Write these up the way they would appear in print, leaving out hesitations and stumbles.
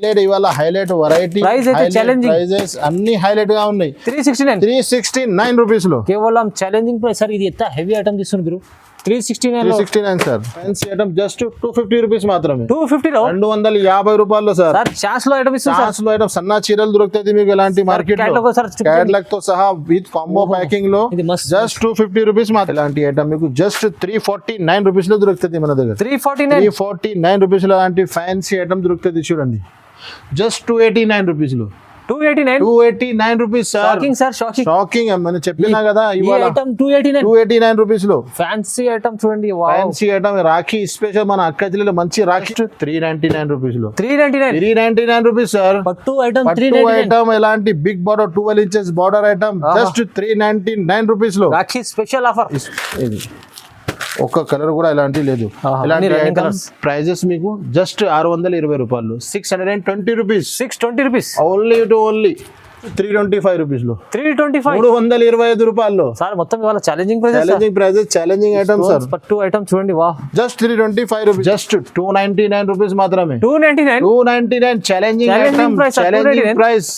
Highlight ఇవాళ highlight variety prices అన్ని highlight గా ఉన్నాయి. 369 రూపీస్ లో కేవలం ఛాలెంజింగ్ ప్రైస్ సార్. ఇది ఎంత హెవీ ఐటమ్ తీసుకున్నారు 369 sir. Fancy item just 250 rupees మాత్రమే. 250 లో 250 రూపాయల్లో సార్. చాన్స్ లో ఐటమ్ ఇస్తుంది. చాన్స్ లో ఐటమ్ సన్న చీరలు దొరుకుతాయి మీకు ఎలాంటి మార్కెట్ లో క్యాటలాగ్ తో సహా విత్ కాంబో ప్యాకింగ్ లో జస్ట్ 250 రూపీస్ మాత్రం. ఇలాంటి ఐటమ్ మీకు జస్ట్ 349 రూపీస్ లో దొరుకుతుంది మన దగ్గర. 349 రూపీస్ లో అలాంటి ఫ్యాన్సీ ఐటమ్ దొరుకుతుంది చూడండి. జస్ట్ 289 రూపీస్ లో. 289 రూపీస్ సార్. షాకింగ్ మనం చెప్పినా కదా ఇవాళ 289 రూపీస్ లో ఫ్యాన్సీ ఐటమ్ చూడండి. ఫ్యాన్సీ ఐటమ్ రాఖీ స్పెషల్ మన అక్క చెల్లెలు మంచి రాఖీ 399 రూపీస్ లో. 399 రూపీస్ సార్. పట్టు ఐటమ్ ఎలాంటి big border 12 inches border item just 399 rupees లో. Rakhi special offer. ఇది ఒక్క కలర్ కూడా ఎలాంటి లేదు. ఇలాంటి ఐటమ్స్ ప్రైజెస్ మీకు జస్ట్ 620 రూపాయలు. 620 rupees only to only 325 rupees లో. 325 రూపాయల్లో సార్. మొత్తం ఇవాళ challenging prizes challenging item sir. పట్టు ఐటమ్ చూడండి. వా జస్ట్ 325 రూపీస్. జస్ట్ 299 రూపీస్ మాత్రమే. 299 challenging item. Challenging price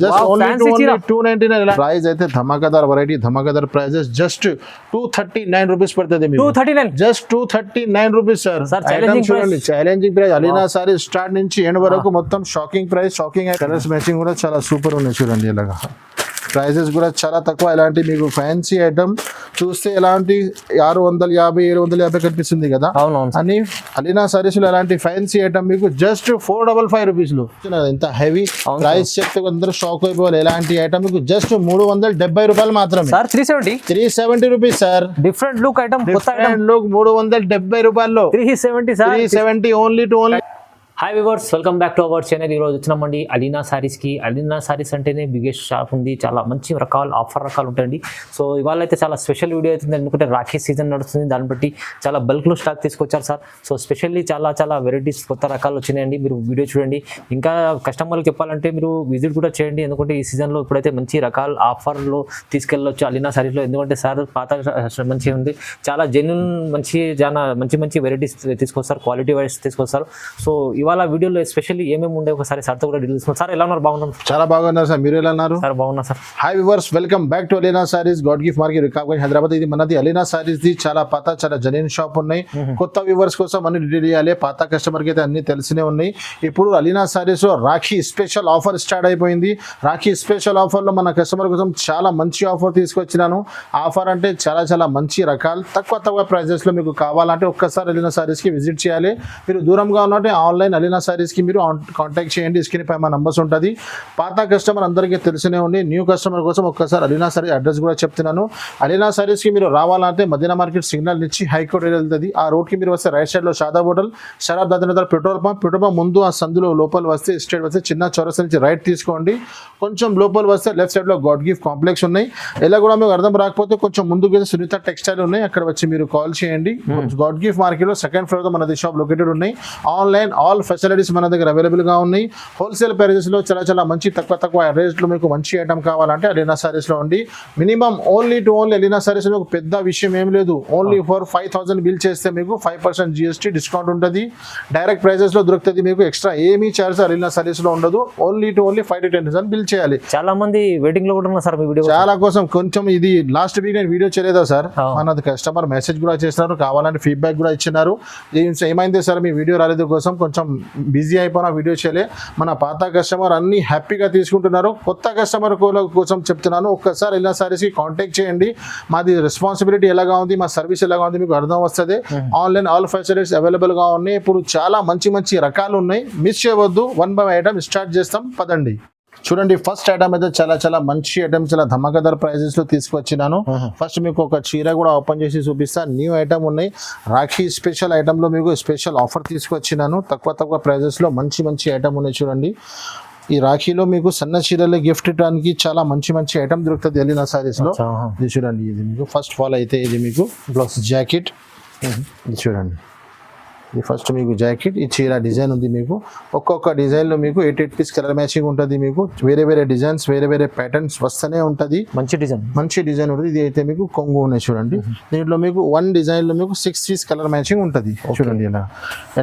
just only 299. Price అయితే ధమాకాదార్ వెరైటీ ధమాకాదార్ ప్రైజెస్ జస్ట్ 239 రూపీస్ పడుతుంది మీకు. 239 జస్ట్ 239 రూపీస్ సార్. ఐటమ్ చూడండి challenging price. Alina sorry start నుంచి ఎండ్ వరకు మొత్తం shocking price. Shocking colours matching కూడా చాలా సూపర్ ఉన్నాయి చూడండి. ఇలాగా ప్రైజెస్ కూడా చాలా తక్కువ. ఇలాంటి మీకు ఫ్యాన్సీ ఐటమ్ చూస్తే ఎలాంటి 650-750 కనిపిస్తుంది కదా అని అలీనా సారీస్ లో ఎలాంటి ఫ్యాన్సీ ఐటమ్ మీకు జస్ట్ 455 రూపీస్ లో. ఎంత హెవీ ప్రైస్ చెప్తే అందరూ షాక్ అయిపోవాలి. ఎలాంటి ఐటమ్ మీకు జస్ట్ 370 రూపాయలు మాత్రమే. 370 rupees sir. Different look item. Different look 370 రూపాయల్లో. 370 only to only. Hi viewers, welcome back to our channel. ఈరోజు వచ్చినామండి అలీనా సారీస్కి. అలీనా సారీస్ అంటేనే బిగ్గెస్ట్ షాప్ ఉంది. చాలా మంచి ఆఫర్ రకాలు ఉంటాయండి. సో ఇవాళ అయితే చాలా స్పెషల్ వీడియో అవుతుంది. ఎందుకంటే రాఖీ సీజన్ నడుస్తుంది. దాన్ని బట్టి చాలా బల్క్లో స్టాక్ తీసుకొచ్చారు సార్. సో స్పెషల్లీ చాలా వెరైటీస్ కొత్త రకాలు వచ్చినాయండి. మీరు వీడియో చూడండి. ఇంకా కస్టమర్లకు చెప్పాలంటే మీరు విజిట్ కూడా చేయండి. ఎందుకంటే ఈ సీజన్లో ఇప్పుడైతే మంచి రకాల ఆఫర్లో తీసుకెళ్ళవచ్చు అలీనా సారీస్లో. ఎందుకంటే సార్ పాత మంచిగా ఉంది. చాలా జెన్యున్ మంచి వెరైటీస్ తీసుకొస్తారు. క్వాలిటీ వైస్ తీసుకొస్తారు. సో ఇవాళ వీడియోలో స్పెషల్లీ ఏమేమి ఉండే ఒకసారి సార్తో కూడా డీల్ తీసుకున్నాం. సార్ ఎలా ఉన్నారు? బాగున్నాను. చాలా బాగున్నారు సార్. మీరు ఎలా ఉన్నారు? సార్ బాగున్నా sir. Hi viewers, welcome back to Alina saris, God gift market, Rikabganj, Hyderabad. ఇది మనది అలీనా సారీస్ ది చాలా పాత చాలా జెన్యూన్ షాప్ ఉన్నాయి. కొత్త వ్యూవర్స్ కోసం అన్ని డీటెయిల్ ఇవ్వాలి. పాత కస్టమర్కి అయితే అన్ని తెలిసినే ఉన్నాయి. ఇప్పుడు అలీనా సారీస్ లో రాఖీ స్పెషల్ ఆఫర్ స్టార్ట్ అయిపోయింది. రాఖీ స్పెషల్ ఆఫర్ లో మన కస్టమర్ కోసం చాలా మంచి ఆఫర్ తీసుకొచ్చినాను. ఆఫర్ అంటే చాలా మంచి రకాలు తక్కువ ప్రైజెస్ లో మీకు కావాలంటే ఒక్కసారి అలీనా సారీస్ కి విజిట్ చేయాలి. మీరు దూరంగా ఉన్నట్టే ఆన్లైన్ అలీనా సారీస్కి మీరు కాంటాక్ట్ చేయండి. స్క్రీన్ పై మా నంబర్స్ ఉంటుంది. పాత కస్టమర్ అందరికీ తెలిసినే ఉంది. న్యూ కస్టమర్ కోసం ఒక్కసారి అలీనా సారీ అడ్రస్ కూడా చెప్తున్నాను. అలీనా సారీస్కి మీరు రావాలంటే మదీనా మార్కెట్ సిగ్నల్ నుంచి హైకోర్ట్ వెళ్తుంది. ఆ రోడ్కి మీరు వస్తే రైట్ సైడ్లో షాదాబ్ హోటల్, షరాబ్ దాదానగర్ పెట్రోల్ పంప్ ముందు ఆ సందులో లోపల వస్తే స్ట్రేట్ వస్తే చిన్న చౌరస్తా నుంచి రైట్ తీసుకోండి. కొంచెం లోపల వస్తే లెఫ్ట్ సైడ్లో గాడ్ గిఫ్ట్ కాంప్లెక్స్ ఉన్నాయి. ఎలా కూడా మీకు అర్థం రాకపోతే కొంచెం ముందుకు సునీత టెక్స్టైల్ ఉన్నాయి. అక్కడ వచ్చి మీరు కాల్ చేయండి. గాడ్ గిఫ్ట్ మార్కెట్లో సెకండ్ ఫ్లోర్లో మనది షాప్ లొకేటెడ్ ఉన్నాయి. ఆన్లైన్ ఆల్ ఫెసిలిటీస్ మన దగ్గర అవైలబుల్ గా ఉన్నాయి. హోల్సేల్ ప్రైజెస్ లో చాలా మంచి తక్కువ రేట్ లో మీకు మంచి ఐటమ్ కావాలంటే అలీనా సారీస్ లో ఉంది. మినిమం ఓన్లీ అలీనా సారీస్ లో పెద్ద విషయం ఏం లేదు. ఓన్లీ ఫర్ 5000 బిల్ చేస్తే మీకు 5% GST డిస్కౌంట్ ఉంటుంది. డైరెక్ట్ ప్రైజెస్ లో దొరుకుతుంది. మీకు ఎక్స్ట్రా ఏమీ చార్జ్ అలీనా సారీస్ లో ఉండదు. ఓన్లీ 5 to 10,000 బిల్ చేయాలి. చాలా మంది వెయిటింగ్ లో కూడా ఉన్నారు సార్ మీ వీడియో. చాలా కోసం కొంచెం ఇది లాస్ట్ వీక్ నేను వీడియో చేయలేదా సార్? మనది కస్టమర్ మెసేజ్ కూడా చేస్తున్నారు, కావాలంటే ఫీడ్బ్యాక్ కూడా ఇచ్చినారు. ఏమైంది సార్ మీ వీడియో రాలేదు కోసం కొంచెం బిజీ అయిపోయిన వీడియో చేయలే. మన పాత కస్టమర్ అన్ని హ్యాపీగా తీసుకుంటున్నారు. కొత్త కస్టమర్ కోసం చెప్తున్నాను, ఒక్కసారి అలీనా సారీస్కి కాంటాక్ట్ చేయండి. మాది రెస్పాన్సిబిలిటీ ఎలాగా ఉంది, మా సర్వీస్ ఎలాగా ఉంది మీకు అర్థం వస్తుంది. ఆన్లైన్ ఆల్ ఫెసిలిటీస్ అవైలబుల్గా ఉన్నాయి. ఇప్పుడు చాలా మంచి రకాలు ఉన్నాయి. మిస్ చేయవద్దు. 1 by ఐటమ్ స్టార్ట్ చేస్తాం, పదండి. చూడండి, ఫస్ట్ ఐటమ్ అయితే చాలా మంచి ఐటమ్, చాలా ధమాకాదార్ ప్రైజెస్ లో తీసుకొచ్చినాను. ఫస్ట్ మీకు ఒక చీర కూడా ఓపెన్ చేసి చూపిస్తా. న్యూ ఐటమ్ ఉన్నాయి. రాఖీ స్పెషల్ ఐటమ్ లో మీకు స్పెషల్ ఆఫర్ తీసుకొచ్చినాను. తక్కువ ప్రైజెస్ లో మంచి ఐటమ్ ఉన్నాయి. చూడండి, ఈ రాఖీలో మీకు సన్న చీరలు గిఫ్ట్ ఇవ్వడానికి చాలా మంచి ఐటమ్ దొరుకుతుంది అలీనా సారీస్ లో. ఇది చూడండి, ఇది మీకు ఫస్ట్ ఫాల్ అయితే ఇది మీకు బ్లౌజ్ జాకెట్. ఇది చూడండి, ఇది ఫస్ట్ మీకు జాకెట్, ఈ చీర డిజైన్ ఉంది మీకు. ఒక్కొక్క డిజైన్లో మీకు 8 పీస్ కలర్ మ్యాచింగ్ ఉంటుంది మీకు. వేరే వేరే డిజైన్స్, వేరే వేరే ప్యాటర్న్స్ వస్తూనే ఉంటుంది. మంచి డిజైన్ ఉంటుంది. ఇది అయితే మీకు కొంగు ఉన్నాయి చూడండి. దీంట్లో మీకు 1 డిజైన్లో మీకు 6 పీస్ కలర్ మ్యాచింగ్ ఉంటుంది చూడండి. ఇలా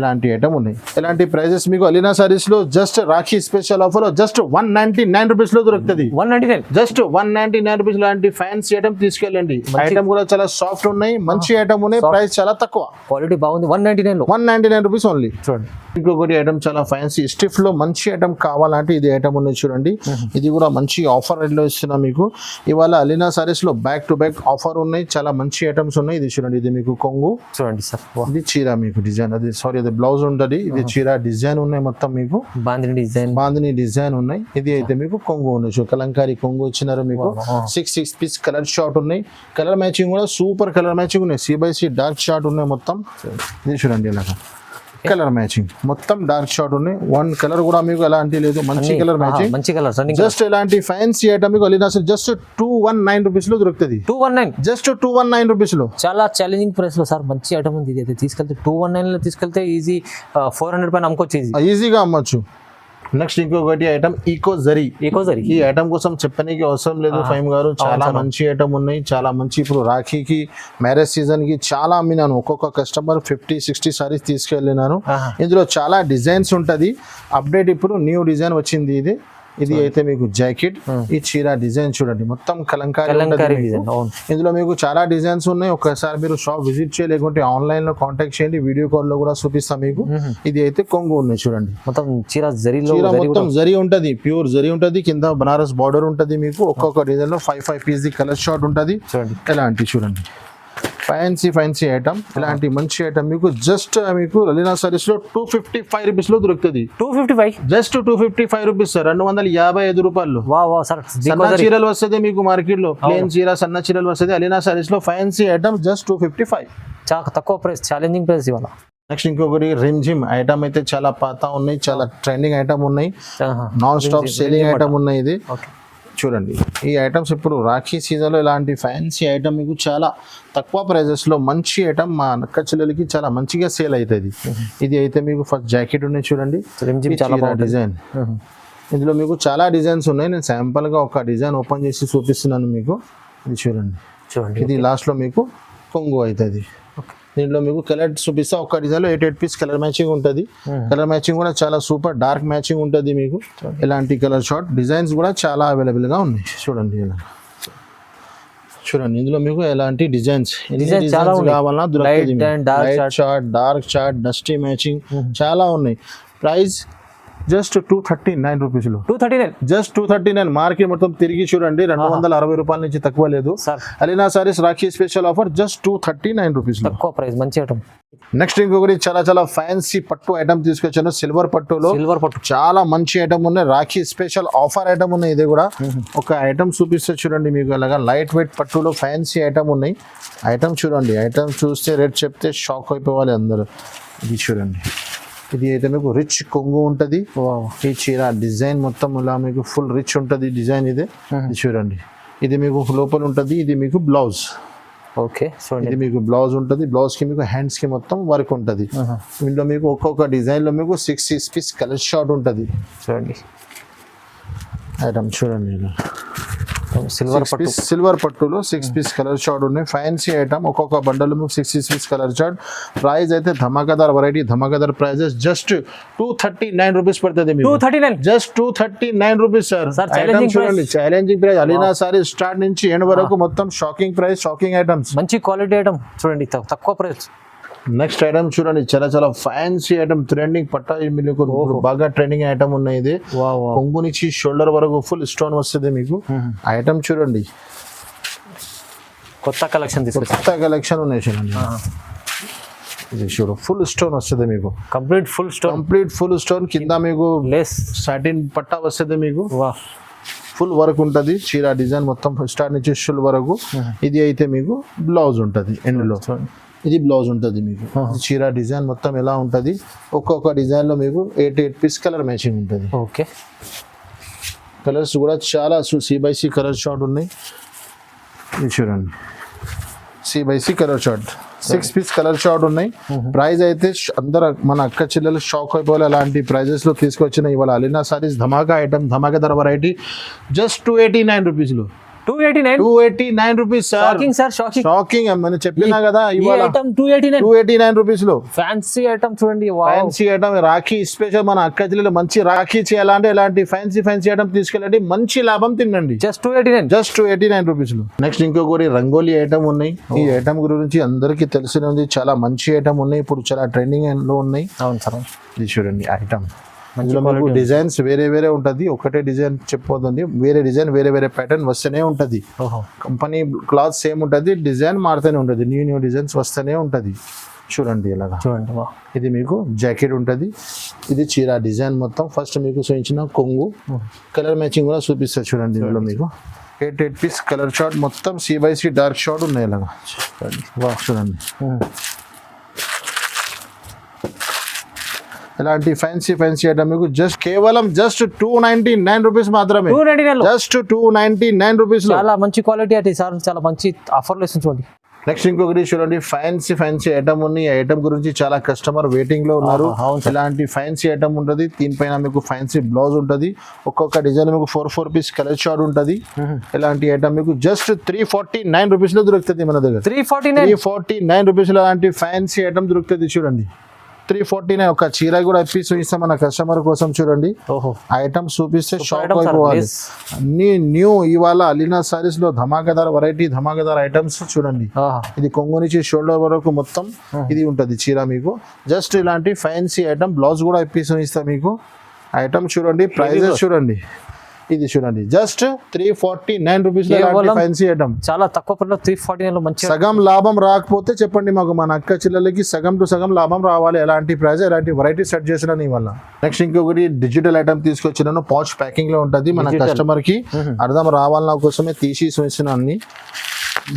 ఎలాంటి ఐటమ్ ఉన్నాయి. ఎలాంటి ప్రైజెస్ మీకు అలీనా సారీస్లో just rakhi special offer just 199 రూపీస్లో దొరుకుతుంది. 199 జస్ట్ 199 రూపీస్ లాంటి ఫ్యాన్సీ ఐటమ్ తీసుకెళ్ళండి. ఐటమ్ కూడా చాలా సాఫ్ట్ ఉన్నాయి, మంచి ఐటమ్ ఉన్నాయి, ప్రైస్ చాలా తక్కువ, క్వాలిటీ బాగుంది. 199 రూపీస్ ఓన్లీ. చూడండి ఇంకొకటి ఐటమ్ చాలా ఫ్యాన్సీ స్టిఫ్ లో మంచి ఐటమ్ కావాలంటే ఇది ఐటమ్ ఉంది చూడండి. ఇది కూడా మంచి ఆఫర్ రేట్ లో ఇస్తున్నా మీకు. ఇవాళ అలీనా సారీస్ లో బ్యాక్ టు బ్యాక్ ఆఫర్ ఉన్నాయి, చాలా మంచి ఐటమ్స్ ఉన్నాయి. ఇది చూడండి, ఇది మీకు కొంగు చూడండి సార్. ఇది చీర మీకు డిజైన్, అది సారీ అది బ్లౌజ్ ఉంటుంది. ఇది చీర డిజైన్ ఉన్నాయి మొత్తం మీకు. బాందిని డిజైన్ ఉన్నాయి. ఇది అయితే మీకు కొంగు ఉన్నాయి, కలంకారీ కొంగు ఇచ్చినారు మీకు. 6 పీస్ కలర్ షార్ట్ ఉన్నాయి. కలర్ మ్యాచింగ్ కూడా సూపర్ కలర్ మ్యాచింగ్ ఉన్నాయి. C/C డార్క్ షార్ట్ ఉన్నాయి మొత్తం. ఇది చూడండి ఇలాగా కలర్ మ్యాచింగ్ మొత్తం డార్క్ షార్ట్ ఉన్నాయి. 1 కలర్ కూడా మీకు ఎలాంటి లేదు, మంచి కలర్ మ్యాచింగ్. జస్ట్ ఇలాంటి ఫ్యాన్సీ ఐటమ్ మీకు అలీనా జస్ట్ 219 రూపీస్ లో దొరుకుతుంది. 219 జస్ట్ 219 రూపీస్ లో. చాలా ఛాలెంజింగ్ ప్రైస్ లో సార్ మంచి ఐటమ్ ఉంది. ఇది తీసుకెళ్తే 219 లో తీసుకెళ్తే ఈజీ 400 పైన అమ్ముకోవచ్చు, ఈజీగా అమ్మొచ్చు. నెక్స్ట్ ఇంకొకటి ఐటమ్ ఈకో జరీ. ఈ ఐటమ్ కోసం చెప్పడానికి అవసరం లేదు ఫైమ్ గారు, చాలా మంచి ఐటమ్ ఉన్నాయి, చాలా మంచి. ఇప్పుడు రాఖీకి మ్యారేజ్ సీజన్ కి చాలా అమ్మినాను. ఒక్కొక్క కస్టమర్ 50-60 సారీస్ తీసుకెళ్ళినాను. ఇందులో చాలా డిజైన్స్ ఉంటది. అప్డేట్ ఇప్పుడు న్యూ డిజైన్ వచ్చింది. ఇది అయితే మీకు జాకెట్, ఈ చీర డిజైన్ చూడండి మొత్తం కలంకారీ డిజైన్. ఇందులో మీకు చాలా డిజైన్స్ ఉన్నాయి. ఒకసారి మీరు షాప్ విజిట్ చేయలేకుంటే ఆన్లైన్ లో కాంటాక్ట్ చేయండి, వీడియో కాల్ లో కూడా చూపిస్తాం మీకు. ఇది అయితే కొంగు ఉన్నాయి చూడండి, మొత్తం చీర మొత్తం జరీ ఉంటది, ప్యూర్ జరీ ఉంటది. కింద బనారస్ బార్డర్ ఉంటది మీకు. ఒక్కొక్క డిజైన్ లో 5 పీస్ ది కలర్ షార్ట్ ఉంటది. ఎలాంటి చూడండి ఫ్యాన్సీ ఐటమ్. ఇలాంటి మంచి ఐటమ్ మీకు జస్ట్ మీకు అలీనా సారీస్ లో 255 రూపీస్ లో దొరుకుతుంది. 255 జస్ట్ 255 రూపీస్ సార్, 255 రూపాయలు. సన్న చీరలు వస్తుంది మీకు మార్కెట్ లో, ప్లేన్ చీర సన్న చీరలు వస్తుంది. అలీనా సారీస్ లో ఫ్యాన్సీ ఐటమ్ జస్ట్ 255, చాలా తక్కువ ప్రైస్, ఛాలెంజింగ్ ప్రైస్ ఇవాళ. నెక్స్ట్ ఇంకొకటి రిమ్జిమ్ ఐటమ్ అయితే చాలా పాత ఉన్నాయి, చాలా ట్రెండింగ్ ఐటమ్ ఉన్నాయి, నాన్ స్టాప్ సేలింగ్ ఐటమ్ ఉన్నాయి. ఇది చూడండి, ఈ ఐటమ్స్ ఇప్పుడు రాఖీ సీజన్లో ఇలాంటి ఫ్యాన్సీ ఐటమ్ మీకు చాలా తక్కువ ప్రైజెస్లో మంచి ఐటమ్ మా అక్క చెల్లెలకి చాలా మంచిగా సేల్ అవుతుంది. ఇది అయితే మీకు ఫస్ట్ జాకెట్ ఉన్నాయి చూడండి, డిజైన్. ఇందులో మీకు చాలా డిజైన్స్ ఉన్నాయి. నేను శాంపుల్గా ఒక డిజైన్ ఓపెన్ చేసి చూపిస్తున్నాను మీకు. ఇది చూడండి, ఇది లాస్ట్లో మీకు కొంగు అవుతుంది. దీంట్లో మీకు కలర్ చూపిస్తా. ఒక్క డిజైన్లో 8 పీస్ కలర్ మ్యాచింగ్ ఉంటుంది. కలర్ మ్యాచింగ్ కూడా చాలా సూపర్ డార్క్ మ్యాచింగ్ ఉంటుంది మీకు. ఇలాంటి కలర్ షార్ట్ డిజైన్స్ కూడా చాలా అవైలబుల్గా ఉన్నాయి చూడండి. ఇలా చూడండి, ఇందులో మీకు ఎలాంటి డిజైన్స్ కావాలన్నా దొరుకుతుంది. Light short, dark short, dusty matching చాలా ఉన్నాయి. ప్రైస్ జస్ట్ 239 రూపీస్ లో. 239 జస్ట్ 239. మార్కెట్ మొత్తం తిరిగి చూడండి, 260 రూపాయల నుంచి తక్కువ లేదు. Alina saris Rakhi special offer just 239 rupees, తక్కువ ప్రైస్, మంచి ఐటమ్. నెక్స్ట్ ఇంకొకటి చాలా ఫ్యాన్సీ పట్టు ఐటమ్ తీసుకొచ్చాను. సిల్వర్ పట్టులో చాలా మంచి ఐటమ్ ఉన్నాయి. రాఖీ స్పెషల్ ఆఫర్ ఐటమ్ ఉన్నాయి. ఇది కూడా ఒక ఐటమ్ చూపిస్తే చూడండి మీకు. అలాగా లైట్ వెయిట్ పట్టులో ఫ్యాన్సీ ఐటమ్ ఉన్నాయి. ఐటమ్ చూడండి, ఐటమ్ చూస్తే రేట్ చెప్తే షాక్ అయిపోవాలి అందరూ. ఇది చూడండి, ఇది అయితే మీకు రిచ్ కొంగు ఉంటుంది. ఈ చీర డిజైన్ మొత్తం ఇలా మీకు ఫుల్ రిచ్ ఉంటుంది డిజైన్. ఇది చూడండి, ఇది మీకు లోపల ఉంటుంది. ఇది మీకు బ్లౌజ్. ఓకే, ఇది మీకు బ్లౌజ్ ఉంటుంది. బ్లౌజ్ కి మీకు హ్యాండ్స్ కి మొత్తం వర్క్ ఉంటుంది. ఇందులో మీకు ఒక్కొక్క డిజైన్ లో మీకు 6 పీస్ కలర్ షార్ట్ ఉంటుంది. చూడండి ఐటమ్ చూడండి, సిల్వర్ పట్టులో 6 పీస్ కలర్ షార్ట్ ఉన్నాయి. Fancy item. ఒక్కొక్క బండల్ మీకు 6 పీస్ కలర్ షార్ట్. ప్రైస్ అయితే ధమాకాదార్ వెరైటీ, ధమాకాదార్ ప్రైజెస్. జస్ట్ 239 రూపీస్ పడుతుంది మీకు. 239 జస్ట్ 239 రూపీస్ సార్. చూడండి, challenging price. Alina sorry start నుంచి ఎండ్ వరకు మొత్తం షాకింగ్ ప్రైస్, షాకింగ్ ఐటమ్స్, మంచి క్వాలిటీ ఐటమ్ చూడండి, తక్కువ ప్రైస్. నెక్స్ట్ ఐటమ్ చూడండి, చాలా ఫ్యాన్సీ ఐటమ్, ట్రెండింగ్ పట్టా మీకు బాగా ట్రెండింగ్ ఐటమ్ ఉన్నాయి. ఇది కొంగు నుంచి షోల్డర్ వరకు ఫుల్ స్టోన్ వస్తుంది మీకు. ఐటమ్ చూడండి, కొత్త కలెక్షన్ ఉన్నాయి చూడండి. ఇది చూడు, ఫుల్ స్టోన్ వస్తుంది మీకు. కంప్లీట్ ఫుల్ స్టోన్ కింద మీకు లేస్ సాటిన్ పట్టా వస్తుంది మీకు. ఫుల్ వర్క్ ఉంటుంది. చీర డిజైన్ మొత్తం స్టార్ట్ నుంచి షుల్ వరకు. ఇది అయితే మీకు బ్లౌజ్ ఉంటుంది ఎండ్లో. ఇది బ్లౌజ్ ఉంటుంది మీకు. చీర డిజైన్ మొత్తం ఎలా ఉంటుంది. ఒక్కొక్క డిజైన్ లో మీకు 8 పీస్ కలర్ మ్యాచింగ్ ఉంటుంది. ఓకే, కలర్స్ కూడా చాలా C/C కలర్ షార్ట్ ఉన్నాయి. ఇది చూడండి, C/C colour short 6 piece colour short ఉన్నాయి. ప్రైస్ అయితే అందరు మన అక్క చెల్లెలు షాక్ అయిపోవాలి అలాంటి ప్రైజెస్ లో తీసుకొచ్చిన ఇవాళ అలీనా సారీస్ ధమాకా ఐటమ్ ధమాకాదార్ వెరైటీ జస్ట్ 289 రూపీస్ లో 289 rupees sir. Shocking sir, shocking. Shocking అని చెప్పినా కదా ఇవాళ ఐటమ్ 289 289 రూపీస్ లో ఫ్యాన్సీ ఐటమ్ చూడండి. ఫ్యాన్సీ ఐటమ్ రాఖీ స్పెషల్ మన అక్క చెల్లెలు మంచి రాఖీ చేయాలంటే ఇలాంటి ఫ్యాన్సీ ఐటమ్ తీసుకెళ్ళండి మంచి లాభం తినండి. జస్ట్ 289 రూపీస్ లో. నెక్స్ట్ ఇంకొకటి రంగోలీ ఐటమ్ ఉన్నాయి. ఈ ఐటమ్ గురించి అందరికీ తెలిసినది చాలా మంచి ఐటమ్ ఉన్నాయి. ఇప్పుడు చాలా ట్రెండింగ్ లో ఉన్నాయి. అవును సార్. ఇది చూడండి ఐటమ్ ఇందులో మీకు డిజైన్స్ వేరే ఉంటది. ఒకటే డిజైన్ చెప్పొద్దండి, వేరే డిజైన్ వేరే ప్యాటర్న్ వస్తూనే ఉంటది. కంపెనీ క్లాత్ సేమ్ ఉంటది, డిజైన్ మారుతూనే ఉంటది, న్యూ డిజైన్స్ వస్తూనే ఉంటది. చూడండి ఇలాగా చూడండి. ఇది మీకు జాకెట్ ఉంటది, ఇది చీర డిజైన్ మొత్తం. ఫస్ట్ మీకు చూపించిన కొంగు కలర్ మ్యాచింగ్ కూడా చూపిస్తారు చూడండి. ఇందులో మీకు 8 పీస్ కలర్ షార్ట్ మొత్తం C/C డార్క్ షార్ట్ ఉన్నాయి ఇలాగా చూడండి. ఇలాంటి ఫ్యాన్సీ ఐటమ్ మీకు కేవలం 299 రూపీస్ మాత్రమే. 299 రూపీస్ లో చాలా మంచి క్వాలిటీ అది సార్, చాలా మంచి ఆఫర్లు ఇస్తుంది చూడండి. నెక్స్ట్ ఇంకొకటి చూడండి, ఫ్యాన్సీ ఐటమ్ ఉంది. ఈ ఐటమ్ గురించి చాలా కస్టమర్ వెయిటింగ్ లో ఉన్నారు. ఇలాంటి ఫ్యాన్సీ ఐటమ్ ఉంటది, దీనిపైన మీకు ఫ్యాన్సీ బ్లౌజ్ ఉంటది. ఒక్కొక్క డిజైన్ మీకు 4 పీస్ కలర్ షార్ట్ ఉంటది. ఇలాంటి ఐటమ్ మీకు జస్ట్ 349 రూపీస్ లో దొరుకుతుంది మన దగ్గర. 349 రూపీస్ లో అలాంటి ఫ్యాన్సీ ఐటమ్ దొరుకుతుంది చూడండి. 349 ఒక చీర కూడా పీస్ ఇస్తాం మన కస్టమర్ కోసం చూడండి. ఐటమ్స్ చూపిస్తే షాక్ అయిపోవాలి. అన్ని న్యూ ఇవాళ అలీనా సారీస్ లో ధమాకాదార్ వెరైటీ ధమాకాదార్ ఐటమ్స్ చూడండి. ఇది కొంగు నుంచి షోల్డర్ వరకు మొత్తం ఇది ఉంటది చీర మీకు. జస్ట్ ఇలాంటి ఫ్యాన్సీ ఐటమ్ బ్లౌజ్ కూడా పీస్ ఇస్తాం మీకు. ఐటమ్ చూడండి, ప్రైజెస్ చూడండి. ఇది చూడండి జస్ట్ 349 రూపీస్ ఫ్యాన్సీ ఐటమ్. చాలా తక్కువ ప్రైస్ లో 349 లో మంచి. సగం లాభం రాకపోతే చెప్పండి మాకు, మన అక్క చెల్లెలకి సగం టు సగం లాభం రావాలి. ఎలాంటి ప్రైస్ ఎలాంటి వెరైటీ సెట్ చేసిన వల్ల. నెక్స్ట్ ఇంకొకటి డిజిటల్ ఐటమ్ తీసుకొచ్చినాను, పౌచ్ ప్యాకింగ్ లో ఉంటది. మన కస్టమర్ కి అర్థం రావాలన్న కోసమే తీసి చూపిస్తున్నాను.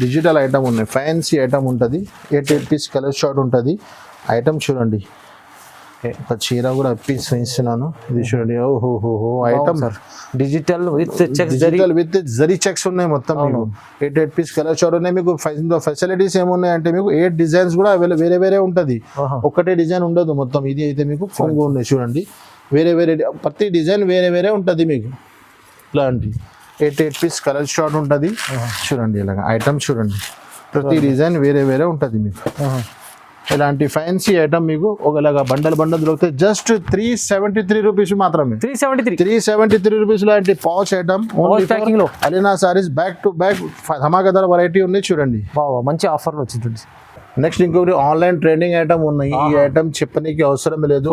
డిజిటల్ ఐటమ్ ఉన్నాయి, ఫ్యాన్సీ ఐటమ్ ఉంటది. 8 పీస్ కలర్ షార్ట్ ఉంటది. ఐటమ్ చూడండి, ఒక చీర కూడా పీస్ ఇస్తున్నాను. ఇది చూడండి. ఓహో item digital with zari checks ఉన్నాయి మొత్తం మీకు. 8 పీస్ కలర్ షార్ట్ ఉన్నాయి మీకు. ఫెసిలిటీస్ ఏమున్నాయంటే మీకు 8 డిజైన్స్ కూడా వేరే ఉంటది, ఒకటే డిజైన్ ఉండదు మొత్తం. ఇది అయితే మీకు కొంగు ఉన్నాయి చూడండి, వేరే ప్రతి డిజైన్ వేరే ఉంటది మీకు. ఇలాంటి 8 పీస్ కలర్ షార్ట్ ఉంటది చూడండి. ఇలాగ ఐటమ్ చూడండి, ప్రతి డిజైన్ వేరే ఉంటది మీకు. ఇలాంటి ఫ్యాన్సీ ఐటమ్ మీకు ఒకలాగా బండల్ దొరుకుతాయి. జస్ట్ 373 రూపీస్ మాత్రమే. 373 రూపీస్ లాంటి pouch item Alina sarees back to back ధమాకాదార్ వెరైటీ ఉన్నాయి చూడండి. మంచి ఆఫర్ వచ్చింది. నెక్స్ట్ ఇంకొకటి ఆన్లైన్ ట్రెండింగ్ ఐటమ్ ఉన్నాయి. ఈ ఐటమ్ చెప్పడానికి అవసరం లేదు,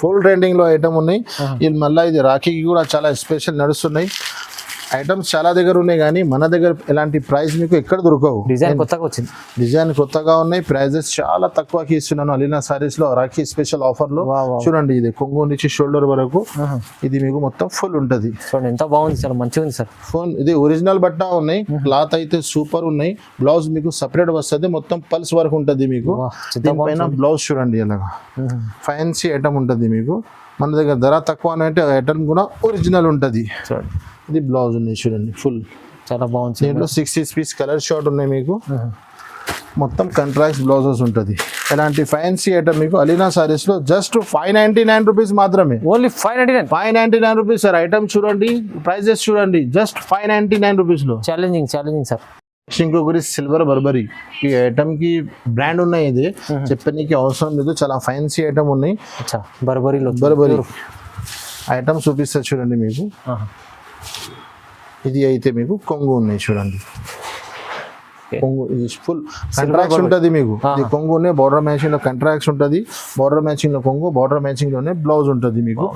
ఫుల్ ట్రెండింగ్ లో ఐటమ్ ఉన్నాయి. ఇది మళ్ళీ ఇది రాఖీకి కూడా చాలా స్పెషల్ నడుస్తున్నాయి. ఐటమ్స్ చాలా దగ్గర ఉన్నాయి కానీ మన దగ్గర ఎలాంటి ప్రైస్ మీకు ఎక్కడ దొరకవు. డిజైన్ కొత్తగా ఉన్నాయి, ప్రైజెస్ చాలా తక్కువకి ఇస్తున్నాను అలీనా సారీస్ లో. రాఖీ స్పెషల్ ఆఫర్ లో చూడండి. ఇది కొంగు నుంచి షోల్డర్ వరకు ఇది మీకు మొత్తం ఫుల్ ఉంటది. ఎంత బాగుంది, చాలా మంచిగా ఉంది సార్. ఫోన్ ఇది ఒరిజినల్ బట్ట ఉన్నాయి, క్లాత్ అయితే సూపర్ ఉన్నాయి. బ్లౌజ్ మీకు సపరేట్ వస్తుంది, మొత్తం పల్స్ వరకు ఉంటది మీకు. దీనిపైన బ్లౌజ్ చూడండి ఇలాగా ఫ్యాన్సీ ఐటమ్ ఉంటది మీకు. మన దగ్గర ధర తక్కువ అంటే ఐటమ్ కూడా ఒరిజినల్ ఉంటది. ఇది బ్లౌజ్ ఉన్నాయి చూడండి, ఫుల్ చాలా బాగుంది. దీంట్లో 6 పీస్ కలర్ షార్ట్ ఉన్నాయి మీకు. మొత్తం కంట్రాక్ట్ బ్లౌజెస్ ఉంటుంది. ఇలాంటి ఫ్యాన్సీ ఐటమ్ మీకు అలీనా సారీస్ లో జస్ట్ 599 రూపీస్ మాత్రమే. Only 599 rupees sir. ఐటమ్ చూడండి, ప్రైజెస్ చూడండి, జస్ట్ 599 రూపీస్ లో. Challenging sir. ఇంకొకటి సిల్వర్ బర్బరీ. ఈ ఐటమ్ కి బ్రాండ్ ఉన్నాయి, ఇది చెప్పడానికి అవసరం లేదు. చాలా ఫ్యాన్సీ ఐటమ్ ఉన్నాయి. బర్బరీ ఐటమ్ చూపిస్తా చూడండి మీకు. ఇది అయితే మీకు కొంగు ఉన్నాయి చూడండి. కొంగు ఇది ఫుల్ కంట్రాక్ట్స్ ఉంటుంది మీకు. ఇది కొంగు ఉన్నాయి, బార్డర్ మ్యాచింగ్ లో కంట్రాక్ట్స్ ఉంటుంది. బార్డర్ మ్యాచింగ్ లో కొంగు, బార్డర్ మ్యాచింగ్ లోనే బ్లౌజ్ ఉంటుంది మీకు.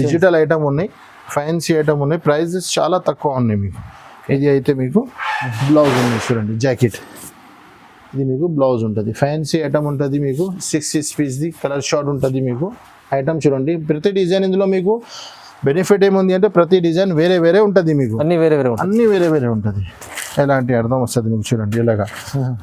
డిజిటల్ ఐటమ్ ఉన్నాయి, ఫ్యాన్సీ ఐటమ్ ఉన్నాయి. ప్రైజెస్ చాలా తక్కువ ఉన్నాయి మీకు. ఇది అయితే మీకు బ్లౌజ్ ఉంది చూడండి, జాకెట్. ఇది మీకు బ్లౌజ్ ఉంటుంది. ఫ్యాన్సీ ఐటమ్ ఉంటుంది మీకు. 6 పీస్ది కలర్ షార్ట్ ఉంటుంది మీకు. ఐటమ్ చూడండి, ప్రతి డిజైన్ ఇందులో మీకు బెనిఫిట్ ఏముంది అంటే ప్రతి డిజైన్ వేరే ఉంటుంది మీకు. అన్ని వేరే ఉంటుంది. ఎలాంటి అర్థం వస్తుంది మీకు చూడండి ఇలాగా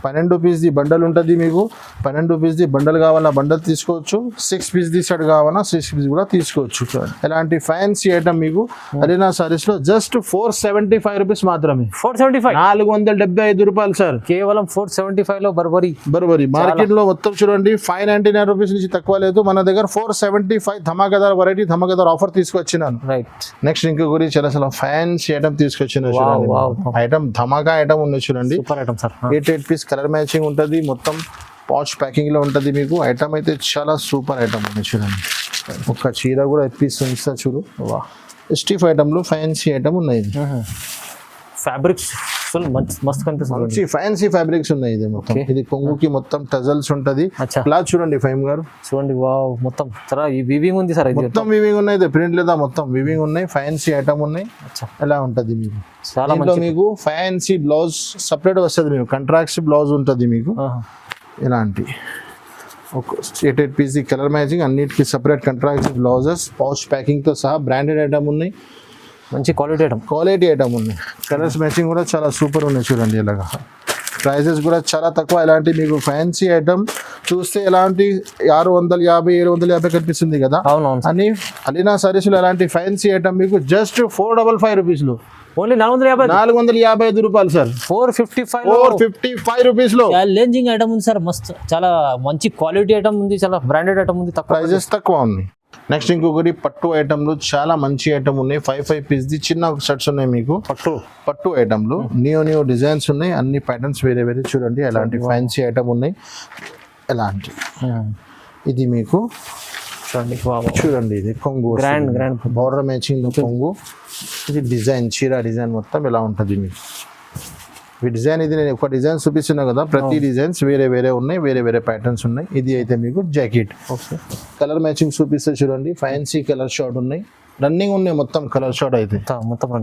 12 పీస్ది బండల్ ఉంటుంది మీకు 12 పీస్ది బండల్ కావాలన్నా బండల్ తీసుకోవచ్చు 6 పీస్ సెట్ కావాలన్నా 6 పీస్ కూడా తీసుకోవచ్చు చూడండి ఎలాంటి ఫ్యాన్సీ ఐటమ్ మీకు అలీనా సారీస్ లో జస్ట్ 475 రూపీస్ మాత్రమే 475 475 రూపాయలు సార్ కేవలం 475 లో బర్బరీ మార్కెట్ లో మొత్తం చూడండి 599 రూపీస్ నుంచి తక్కువ లేదు మన దగ్గర 475 ధమాకాదార్ వెరైటీ ధమాకాదార్ ఆఫర్ తీసుకొచ్చినాను రైట్ నెక్స్ట్ ఇంకొకటి చాలా ఫ్యాన్సీ ఐటమ్ తీసుకొచ్చిన చూడండి wow. ఐటమ్ ధమాకా ఐటమ్ ఉంది చూడండి super item sir 8 piece colour matching ఉంటుంది మొత్తం పాచ్ ప్యాకింగ్ లో ఉంటుంది మీకు ఐటమ్ అయితే చాలా సూపర్ ఐటమ్ ఉంది చూడండి ఒక చీర కూడా ఇప్పిస్తా చూడు వా స్టిఫ్ ఐటమ్ లో ఫ్యాన్సీ ఐటమ్ ఉన్నాయి ఫ్యాబ్రిక్స్ ఫుల్ మస్త్ కనిపిస్తుంది మంచి ఫ్యాన్సీ ఫ్యాబ్రిక్స్ ఉన్నాయి ఇది మొత్తం ఇది కొంగుకి మొత్తం టజల్స్ ఉంటది అచ్చా. క్లాత్ చూడండి ఫైమ్ గారు చూడండి వావ్ మొత్తం చాలా ఈ వీవింగ్ ఉంది సార్ ఇది మొత్తం వివింగ్ ఉన్నాయి ప్రింట్ లేదా మొత్తం వివింగ్ ఉన్నాయి ఫ్యాన్సీ ఐటమ్ ఉన్నాయి అచ్చా. ఎలా ఉంటది మీకు చాలా దీంట్లో మంచి మీకు ఫ్యాన్సీ బ్లౌజ్ సపరేట్ వస్తుంది మీకు కంట్రాక్ట్స్ బ్లౌజ్ ఉంటుంది మీకు ఇలాంటి ఒక 8 పీస్ కలర్ మ్యాచింగ్ అన్నిటికీ separate contracts blouses pouch packing తో సహా బ్రాండెడ్ ఐటమ్ ఉన్నాయి మంచి క్వాలిటీ ఐటమ్ ఉన్నాయి కలర్స్ మ్యాచింగ్ కూడా చాలా సూపర్ ఉన్నాయి చూడండి ఇలాగా ప్రైజెస్ కూడా చాలా తక్కువ ఇలాంటి మీకు ఫ్యాన్సీ ఐటమ్ చూస్తే ఎలాంటి 650 750 కనిపిస్తుంది కదా అవునవును అని అలీనా సారీస్ లో ఎలాంటి ఫ్యాన్సీ ఐటమ్ మీకు జస్ట్ 455 రూపీస్ లో ఓన్లీ 455 రూపాయలు సార్ 455 రూపీస్ లో ఛాలెంజింగ్ ఐటమ్ ఉంది సార్ మస్త్ చాలా మంచి క్వాలిటీ ఐటమ్ ఉంది చాలా బ్రాండెడ్ ఐటమ్ ఉంది తక్కువ ప్రైజెస్ తక్కువ ఉన్నాయి నెక్స్ట్ ఇంకొకటి పట్టు ఐటమ్లు చాలా మంచి ఐటమ్ ఉన్నాయి 5 పీస్ది చిన్న సెట్స్ ఉన్నాయి మీకు పట్టు ఐటమ్లు న్యూ డిజైన్స్ ఉన్నాయి అన్ని ప్యాటర్న్స్ వేరే చూడండి ఎలాంటి ఫ్యాన్సీ ఐటమ్ ఉన్నాయి ఎలాంటి ఇది మీకు చూడండి ఇది కొంగు గ్రాండ్ బోర్డర్ మ్యాచింగ్ కొంగు ఇది డిజైన్ చీర డిజైన్ మొత్తం ఎలా ఉంటుంది మీకు ఈ డిజైన్ ఇది నేను ఒక డిజైన్ చూపిస్తున్నా కదా ప్రతి డిజైన్స్ వేరే ఉన్నాయి వేరే ప్యాటర్న్స్ ఉన్నాయి ఇది అయితే మీకు జాకెట్ కలర్ మ్యాచింగ్ చూపిస్తే చూడండి ఫ్యాన్సీ కలర్ షార్ట్ ఉన్నాయి రన్నింగ్ ఉన్నాయి మొత్తం కలర్ షార్ట్ అయితే మొత్తం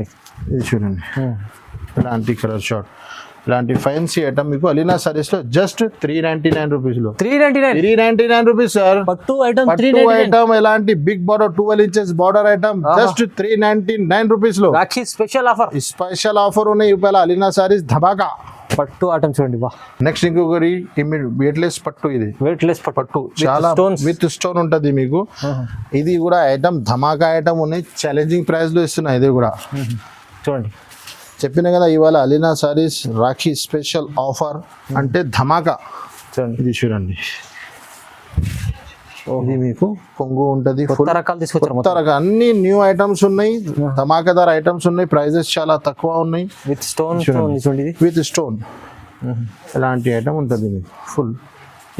ఇది చూడండి ఇలాంటి కలర్ షార్ట్ ఇలాంటి ఫ్యాన్సీ ఐటమ్ మీకు అలీనా సారీస్ లో జస్ట్ 399 రూపీస్ లో 399 రూపీస్ సార్ పట్టు ఐటమ్ ఐటమ్ ఎలాంటి big border 12 inches border item just 399 rupees లో రాఖీ స్పెషల్ ఆఫర్ ఉన్నాయి ఇవాళ అలీనా సారీస్ ధమాకా పట్టు ఐటమ్ చూడండి బా నెక్స్ట్ ఇంకొకరి వెయిట్లెస్ పట్టు ఇది పట్టు చాలా విత్ స్టోన్ ఉంటది మీకు ఇది కూడా ఐటమ్ ధమాకా ఐటమ్ ఉన్నాయి ఛాలెంజింగ్ ప్రైస్ లో ఇస్తున్నాయి ఇది కూడా చూడండి చెప్పిన కదా ఇవాళ Alina saris Rakhi special offer అంటే ధమాకా ఇది చూడండి ఇది మీకు కొంగు ఉంటది కొత్త రకాలు అన్ని న్యూ ఐటమ్స్ ఉన్నాయి ధమాకాదార్ ఐటమ్స్ ఉన్నాయి ప్రైజెస్ చాలా తక్కువ ఉన్నాయి విత్ స్టోన్ ఇలాంటి ఐటమ్ ఉంటుంది మీకు ఫుల్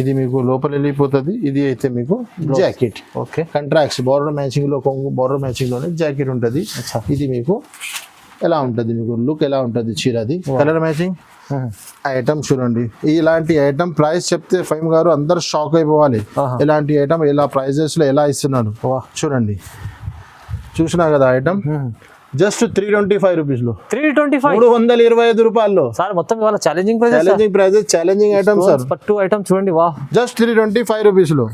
ఇది మీకు లోపల వెళ్ళిపోతుంది ఇది అయితే మీకు జాకెట్ కంట్రాక్ట్స్ బార్డర్ మ్యాచింగ్ లో కొంగు బార్డర్ మ్యాచింగ్ లోనే జాకెట్ ఉంటుంది ఇది మీకు ఎలా ఉంటుంది మీకు లుక్ ఎలా ఉంటుంది చీరది కలర్ మ్యాచింగ్ ఐటమ్ చూడండి ఇలాంటి ఐటమ్ ప్రైస్ చెప్తే ఫైమ్ గారు అందరు షాక్ అయిపోవాలి ఇలాంటి ఐటమ్ ఎలా ప్రైజెస్ లో ఎలా ఇస్తున్నాడు చూడండి చూసినా కదా ఐటమ్ జస్ట్ 325 రూపీస్ లో 325 రూపాయల్లో సార్ మొత్తం ఇవాళ challenging prizes challenging item sir పట్టు ఐటమ్ చూడండి వా జస్ట్ 325 రూపీస్ లో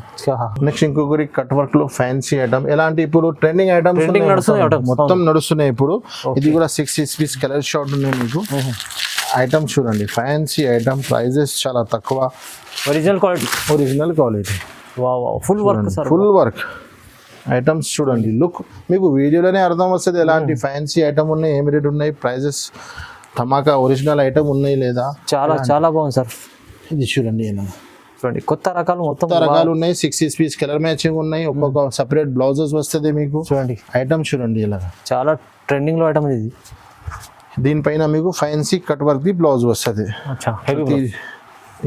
నెక్స్ట్ ఇంకొకరి కట్ వర్క్ లో ఫ్యాన్సీ ఐటమ్ ఎలాంటి ఇప్పుడు ట్రెండింగ్ ఐటమ్స్ మొత్తం నడుస్తున్నాయి ఇప్పుడు ఇది కూడా 6 పీస్ కలర్ షార్ట్ ఉన్నాయి మీకు ఐటమ్ చూడండి ఫ్యాన్సీ ఐటమ్ ప్రైజెస్ చాలా తక్కువ original quality full work items చూడండి లుక్ మీకు వీడియోలోనే అర్థం వస్తుంది ఎలాంటి ఫ్యాన్సీ ఐటమ్ ఉన్నాయి ఏమి రేట్ ఉన్నాయి ప్రైజెస్ ధమాకా ఒరిజినల్ ఐటమ్ ఉన్నాయి లేదా చాలా బాగుంది సార్ ఇది చూడండి చూడండి కొత్త రకాలు ఉన్నాయి 6 పీస్ కలర్ మ్యాచింగ్ ఉన్నాయి ఒక్కొక్క సపరేట్ బ్లౌజెస్ వస్తుంది మీకు చూడండి ఐటమ్ చూడండి ఇలా చాలా ట్రెండింగ్ లో ఐటమ్ ఇది దీనిపైన మీకు fancy cut work the blouse వస్తుంది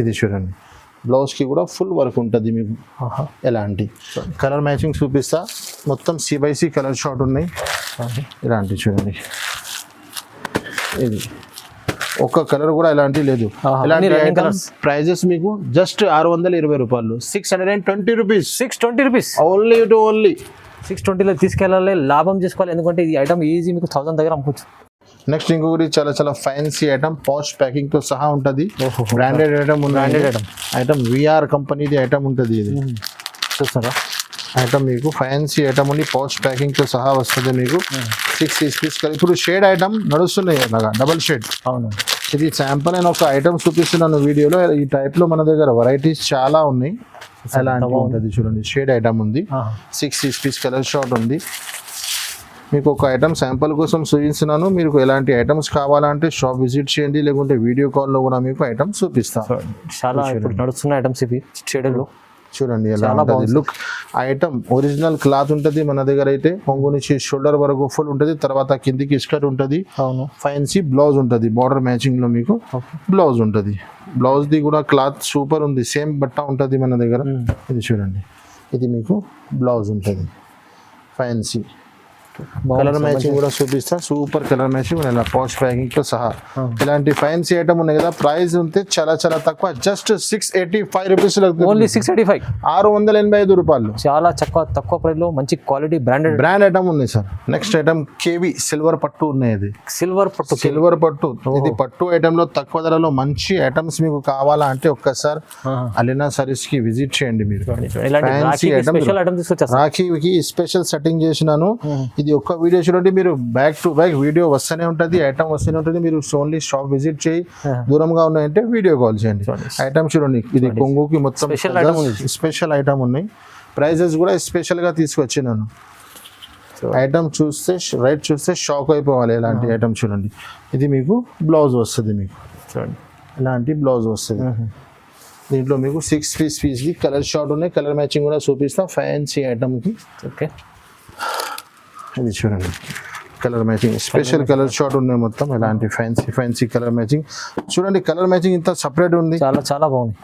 ఇది చూడండి బ్లౌజ్ కి కూడా ఫుల్ వర్క్ ఉంటుంది మీకు ఎలాంటి కలర్ మ్యాచింగ్ చూపిస్తా మొత్తం C/C కలర్ షార్ట్ ఉన్నాయి ఇలాంటి చూడండి ఇది ఒక్క కలర్ కూడా ఎలాంటి లేదు ఇలాంటి ఐటమ్స్ ప్రైజెస్ మీకు జస్ట్ 620 రూపాయలు 620 రూపీస్ ఓన్లీ 620లో తీసుకెళ్ళాలి లాభం చేసుకోవాలి ఎందుకంటే ఈ ఐటమ్ ఈజీ మీకు 1000 దగ్గర అమ్ముకోవచ్చు నెక్స్ట్ ఇంకొకటి చాలా ఫ్యాన్సీ ఐటమ్ పాచ్ ప్యాకింగ్ తో సహా ఉంటుంది బ్రాండెడ్ ఐటమ్ విఆర్ కంపెనీది ఐటమ్ ఉంటుంది ఇది చూస్తారా ఐటమ్ మీకు ఫ్యాన్సీ ఐటమ్ ఉండి పౌచ్ ప్యాకింగ్ తో సహా వస్తుంది మీకు 6 పీస్ ఇప్పుడు షేడ్ ఐటమ్ నడుస్తున్నాయి అలాగా డబల్ షేడ్ ఇది శాంపుల్ నేను ఒక ఐటమ్ చూపిస్తున్నాను వీడియోలో. ఈ టైప్ లో మన దగ్గర వెరైటీస్ చాలా ఉన్నాయి. అలాంటి ఉంటుంది చూడండి, షేడ్ ఐటమ్ ఉంది, 6 పీస్ కలర్ షార్ట్ ఉంది. మీకు ఒక ఐటమ్ శాంపుల్ కోసం చూపిస్తున్నాను. మీకు ఎలాంటి ఐటమ్స్ కావాలంటే షాప్ విజిట్ చేయండి, లేకుంటే వీడియో కాల్లో కూడా మీకు ఐటమ్స్ చూపిస్తాను. చాలా ఇప్పుడు నడుస్తున్న ఐటమ్స్ ఇవి షేడర్లో చూడండి ఎలా ఉంటుంది లుక్. ఐటమ్ ఒరిజినల్ క్లాత్ ఉంటుంది మన దగ్గర అయితే, కొంగు నుంచి షోల్డర్ వరకు ఫుల్ ఉంటుంది. తర్వాత కిందికి స్కర్ట్ ఉంటుంది, ఫ్యాన్సీ బ్లౌజ్ ఉంటుంది, బార్డర్ మ్యాచింగ్ లో మీకు బ్లౌజ్ ఉంటుంది. బ్లౌజ్ ది కూడా క్లాత్ సూపర్ ఉంది, సేమ్ బట్ట ఉంటుంది మన దగ్గర. ఇది చూడండి, ఇది మీకు బ్లౌజ్ ఉంటుంది ఫ్యాన్సీ. కలర్ మ్యాచింగ్ కూడా చూపిస్తా, సూపర్ కలర్ మ్యాచింగ్ ఇలా పాష్ ప్యాకింగ్ తో సహా. ఇలాంటి ఫ్యాన్సీ ఐటమ్ ఉన్నాయి కదా, ప్రైస్ ఉంటే చాలా చాలా తక్కువ, జస్ట్ 685 రూపీస్. ఓన్లీ 685, 685 రూపాయలు. చాలా తక్కువ ప్రైస్ లో మంచి క్వాలిటీ బ్రాండ్ ఐటమ్ ఉంది sir. Next item KV silver పట్టు ఉన్నాయి. ఇది సిల్వర్ పట్టు. ఇది పట్టు ఐటమ్ లో తక్కువ ధరలో మంచి ఐటమ్స్ మీకు కావాలా అంటే ఒక్కసారి అలీనా సారీస్ కి విజిట్ చేయండి మీరు. ఫ్యాన్సీ ఐటమ్, రాఖీకి స్పెషల్ సెట్టింగ్ చేసినాను. ఇది ఒక్క వీడియో చూడండి, మీరు బ్యాక్ టు బ్యాక్ వీడియో వస్తూనే ఉంటుంది, ఐటమ్ వస్తూనే ఉంటుంది. మీరు ఓన్లీ షాప్ విజిట్ చేయి, దూరంగా ఉన్నాయంటే వీడియో కాల్ చేయండి. ఐటమ్ చూడండి, ఇది కొంగుకి మొత్తం స్పెషల్ ఐటమ్ ఉన్నాయి. ప్రైజెస్ కూడా స్పెషల్ గా తీసుకొచ్చినాను. ఐటమ్ చూస్తే షాక్ అయిపోవాలి. ఇలాంటి ఐటమ్ చూడండి, ఇది మీకు బ్లౌజ్ వస్తుంది, మీకు చూడండి ఇలాంటి బ్లౌజ్ వస్తుంది. దీంట్లో మీకు 6 పీస్ కలర్ షార్ట్ ఉన్నాయి, కలర్ మ్యాచింగ్ కూడా చూపిస్తా ఫ్యాన్సీ ఐటమ్ కి. ఓకే, ఇది చూడండి colour matching, special colour short ఉన్నాయి మొత్తం. ఇలాంటి ఫ్యాన్సీ కలర్ మ్యాచింగ్ చూడండి. కలర్ మ్యాచింగ్ ఇంత సపరేట్ ఉంది, చాలా బాగుంది.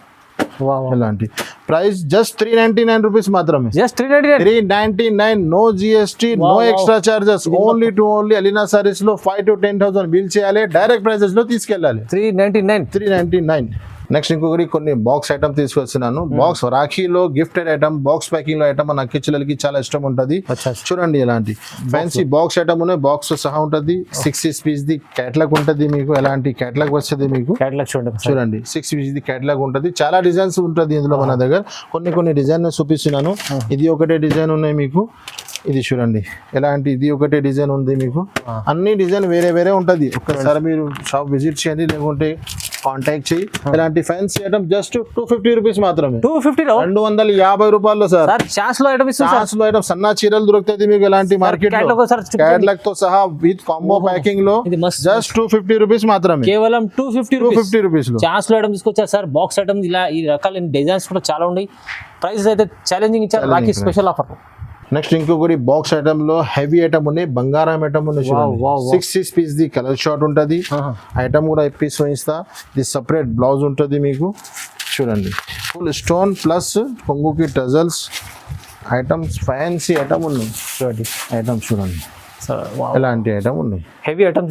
ఇలాంటి ప్రైస్ జస్ట్ 399 రూపీస్ మాత్రమే. Just 399, no GST, no extra charges. Only Alina sarees లో 5,000 to 10,000 బిల్ చేయాలి, డైరెక్ట్ ప్రైజెస్ లో తీసుకెళ్ళాలి. 399. నెక్స్ట్ ఇంకొకటి కొన్ని బాక్స్ ఐటమ్ తీసుకొచ్చినాను. బాక్స్ రాఖీలో గిఫ్టెడ్ ఐటమ్, బాక్స్ ప్యాకింగ్ లో ఐటమ్ మన అక్కిచెల్లెలకి చాలా ఇష్టం ఉంటుంది. చూడండి ఇలాంటి ఫ్యాన్సీ బాక్స్ ఐటమ్ ఉన్నాయి, బాక్స్ సహా ఉంటుంది. 6 పీస్ ది క్యాటలాగ్ ఉంటుంది మీకు. ఎలాంటి క్యాటలాగ్ వస్తుంది మీకు, చూడండి 6 పీస్ ది క్యాటలాగ్ ఉంటుంది. చాలా డిజైన్స్ ఉంటుంది ఇందులో మన దగ్గర. కొన్ని డిజైన్ చూపిస్తున్నాను. ఇది ఒకటే డిజైన్ ఉన్నాయి మీకు, ఇది చూడండి ఎలాంటి, ఇది ఒకటే డిజైన్ ఉంది మీకు. అన్ని డిజైన్ వేరే ఉంటుంది. ఒక్కసారి మీరు షాప్ విజిట్ చేయండి, లేకుంటే కాంటాక్ట్ చేయి. ఇలాంటి ఫ్యాన్సీ ఐటమ్ జస్ట్ 250 రూపీస్ మాత్రమే. 250 రూపాయలు సార్. ఛాన్స్ లో ఐటమ్ సన్నా చీరలు దొరుకుతుంది మీకు ఎలాంటి మార్కెట్ లో, క్యాటలాగ్ తో సహా విత్ కాంబో ప్యాకింగ్ లో జస్ట్ 250 రూపీస్ మాత్రమే. కేవలం 250 రూపీస్ లో ఛాన్స్ లో ఐటమ్ తీసుకొచ్చారు సార్. బాక్స్ ఐటమ్ ఇలా ఈ రకాల డిజైన్స్ కూడా చాలా ఉన్నాయి. ప్రైస్ అయితే ఛాలెంజింగ్ ఇచ్చారు, రాఖీ స్పెషల్ ఆఫర్. నెక్స్ట్ ఇంకొకటి బాక్స్ ఐటమ్ లో హెవీ ఐటమ్ ఉన్నాయి, బంగారం ఐటమ్ ఉన్నాయి. 6 పీస్ ది కలర్ షార్ట్ ఉంటుంది. ఐటమ్ కూడా పీస్ ఇస్తా. ఇది సపరేట్ బ్లౌజ్ ఉంటుంది మీకు. చూడండి ఫుల్ స్టోన్ ప్లస్ కొంగుకి టజల్స్ ఐటమ్స్, ఫ్యాన్సీ ఐటమ్ ఉన్నాయి. ఐటమ్ చూడండి ఎలాంటి ఐటమ్ ఉన్నాయి. హెవీ ఐటమ్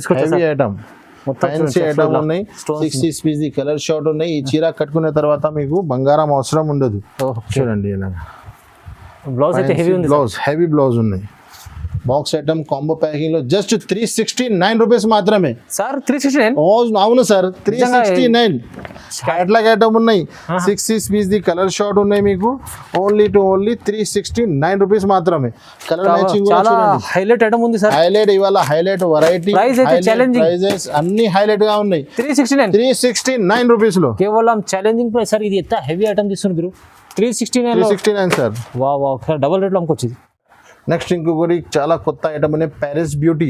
ఫ్యాన్సీ ఐటమ్ ఉన్నాయి. 6 పీస్ ది కలర్ షార్ట్ ఉన్నాయి. ఈ చీర కట్టుకునే తర్వాత మీకు బంగారం అవసరం ఉండదు. చూడండి ఇలా బ్లౌజ్ అయితే హెవీ బ్లౌజ్ ఉన్నాయి. బాక్స్ ఐటమ్ కాంబో ప్యాకింగ్ లో జస్ట్ 369 రూపీస్ మాత్రమే సార్. 369? అవును సార్, 369. క్యాటలాగ్ ఐటమ్ ఉన్నాయి. 6 పీస్ ది కలర్ షార్ట్ ఉన్నాయి మీకు. ఓన్లీ 369 రూపీస్ మాత్రమే. కలర్ మ్యాచింగ్ చాలా హైలైట్ ఐటమ్ ఉంది సార్. హైలైట్ ఇవాళ హైలైట్ వెరైటీ, ప్రైజెస్ అన్ని హైలైట్ గా ఉన్నాయి. 369 రూపీస్ లో కేవలం ఛాలెంజింగ్ ప్రైస్ సార్. ఇది ఎంత హెవీ ఐటమ్ తీసుకున్నారు మీరు. 369 సార్. వావ్, డబుల్ రేట్ లో అమ్ముకొచ్చింది. నెక్స్ట్ ఇంకొకటి చాలా కొత్త ఐటమ్ ఉన్నాయి, ప్యారిస్ బ్యూటీ.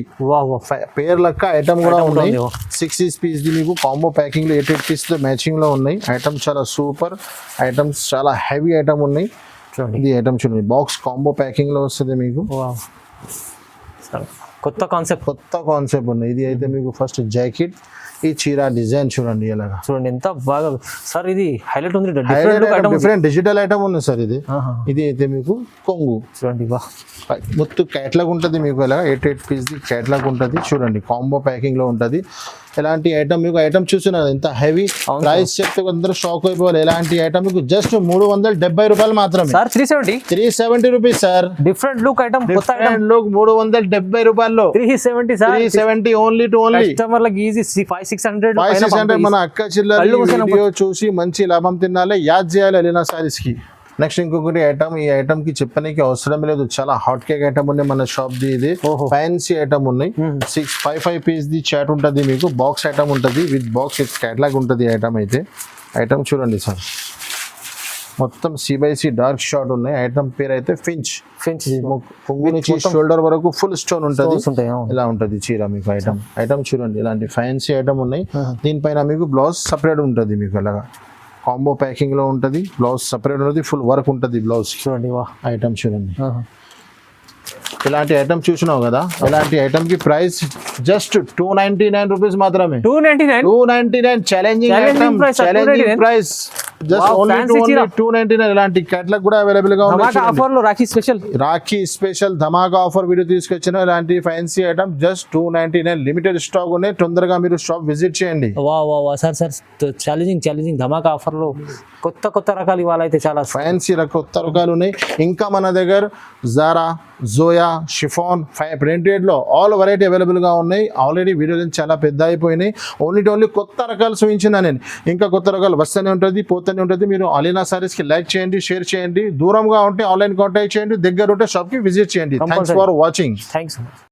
పేర్ లెక్క ఐటమ్ కూడా ఉన్నాయి. 6 పీస్ ది మీకు కాంబో ప్యాకింగ్ లో 8 పీస్ మ్యాచింగ్ లో ఉన్నాయి. ఐటమ్ చాలా సూపర్ ఐటమ్స్, చాలా హెవీ ఐటమ్ ఉన్నాయి. ఇది ఐటమ్ చూడండి, బాక్స్ కాంబో ప్యాకింగ్ లో వస్తుంది మీకు. కొత్త కాన్సెప్ట్ ఉన్నాయి. ఇది అయితే మీకు ఫస్ట్ జాకెట్, ఈ చీర డిజైన్ చూడండి ఎలాగా. చూడండి ఎంత బాగా సార్. ఇది హైలైట్ ఉంది, డిఫరెంట్ డిజిటల్ ఐటమ్ ఉంది సార్. ఇది అయితే మీకు కొంగు చూడండి, మొత్తం క్యాటలాగ్ ఉంటుంది మీకు. ఎలాగా 8 పీస్ ది క్యాటలాగ్ ఉంటుంది. చూడండి కాంబో ప్యాకింగ్ లో ఉంటుంది. ఎలాంటి ఐటమ్ మీకు ఐటమ్ చూస్తున్నారు ఎంత హెవీ. ప్రైస్ చెప్తే అందరూ షాక్ అయిపోవాలి. ఎలాంటి ఐటమ్ మీకు జస్ట్ 370 రూపాయలు మాత్రమే. 370 rupees sir. Different look item, different look 370 రూపాయల్లో. 370 ఓన్లీ కస్టమర్లకు ఈజీ. 500-600 మన అక్క చెల్లెలు వీడియో చూసి మంచి లాభం తినాలి. యాద్ చేయాలి అలీనా సారీస్ కి. నెక్స్ట్ ఇంకొకటి ఐటమ్, ఈ ఐటమ్ కి చెప్పడానికి అవసరం లేదు, చాలా హాట్ కేక్ ఐటమ్ ఉన్నాయి మన షాప్ ది. ఇది ఓహో. ఫ్యాన్సీ ఐటమ్ ఉన్నాయి. 5 పీస్ ది చాట్ ఉంటుంది మీకు, బాక్స్ ఐటమ్ ఉంటుంది, విత్ బాక్స్ క్యాటలాగ్ ఉంటుంది ఐటమ్. అయితే ఐటమ్ చూడండి సార్, మొత్తం C/C డార్క్ షాట్ ఉన్నాయి. ఐటమ్ పేరు అయితే ఫించ్. కొంగు నుంచి షోల్డర్ వరకు ఫుల్ స్టోన్ ఉంటుంది. ఇలా ఉంటుంది చీర మీకు. ఐటమ్ చూడండి, ఇలాంటి ఫ్యాన్సీ ఐటమ్ ఉన్నాయి. దీనిపైన మీకు బ్లౌజ్ సపరేట్ ఉంటుంది, మీకు అలాగా కాంబో ప్యాకింగ్ లో ఉంటుంది. బ్లౌజ్ సపరేట్ ఉంటుంది, ఫుల్ వర్క్ ఉంటుంది బ్లౌజ్. చూడండి ఐటమ్ చూడండి, ఇలాంటి ఐటమ్ చూసినావు కదా. ఇలాంటి ఐటమ్ కి ప్రైస్ జస్ట్ 299 రూపీస్ మాత్రమే. 299 challenging item, challenging price, just only 299. ఇలాంటి కేటలాగ్ కూడా అవైలబుల్ గా ఉంది. ఆఫర్ లో రాఖీ స్పెషల్ ధమాకా ఆఫర్ వీడియో తీసుకొచ్చిన. ఇలాంటి fancy item just 299, limited stock ఉన్నాయి. తొందరగా మీరు షాప్ విజిట్ చేయండి. సార్ ఛాలెంజింగ్ ధమాకా ఆఫర్ లో కొత్త రకాలు ఇవాళ అయితే చాలా ఫ్యాన్సీ కొత్త రకాలు ఉన్నాయి. ఇంకా మన దగ్గర జారా, జోయా, షిఫాన్, ప్రింటెడ్ లో ఆల్ వెరైటీ అవైలబుల్ గా ఉన్నాయి. ఆల్రెడీ వీడియోలు చాలా పెద్ద అయిపోయినాయి. ఓన్లీ కొత్త రకాలు చూపించిన నేను. ఇంకా కొత్త రకాలు వస్తూనే ఉంటుంది, పోతూనే ఉంటుంది. మీరు అలీనా సారీస్ కి లైక్ చేయండి, షేర్ చేయండి. దూరంగా ఉంటే ఆన్లైన్ కాంటాక్ట్ చేయండి, దగ్గర ఉంటే షాప్ కి విజిట్ చేయండి. Thanks for watching. థ్యాంక్స్.